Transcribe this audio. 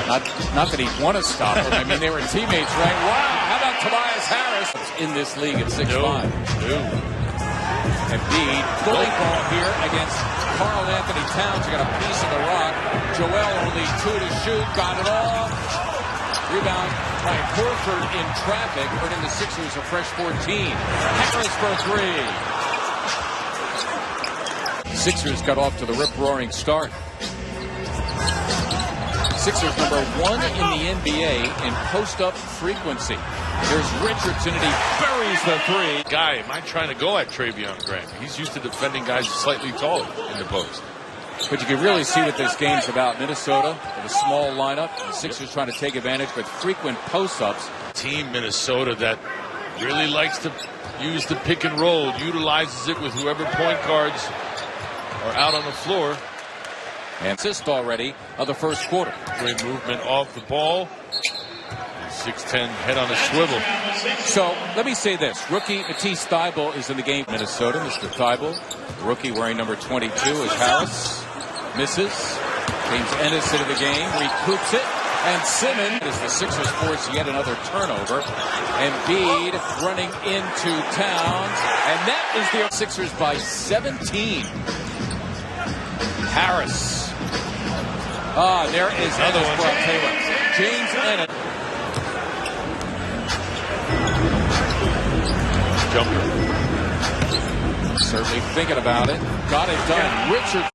Not that he'd want to stop him. I mean, they were teammates, right? Wow, how about Tobias Harris in this league at 6'5"? Embiid, bully ball here against Karl Anthony Towns. You got a piece of the rock. Joel only 2 to shoot. Got it all. Rebound by Horford in traffic, earning the Sixers a fresh 14. Harris for 3. Sixers got off to the rip-roaring start. Sixers number 1 in the NBA in post-up frequency. There's Richardson, and he buries the 3. Guy, am I trying to go at Travion Graham? He's used to defending guys slightly taller in the post. But you can really see what this game's about. Minnesota with a small lineup. The Sixers trying to take advantage with frequent post-ups. Team Minnesota that really likes to use the pick and roll, utilizes it with whoever point guards are out on the floor. And assist already of the first quarter. Great movement off the ball. 6'10", head on a swivel. So let me say this. Rookie Matisse Thybulle is in the game. Minnesota, Mr. Thybulle. Rookie wearing number 22 is Harris. Misses. James Ennis into the game. Recoups it. And Simmons, as the Sixers force yet another turnover. Embiid running into Towns. And that is the Sixers by 17. Harris. There is another Ennis one. Taylor. James Ennis. Jumper. Certainly thinking about it. Got it done. Richard.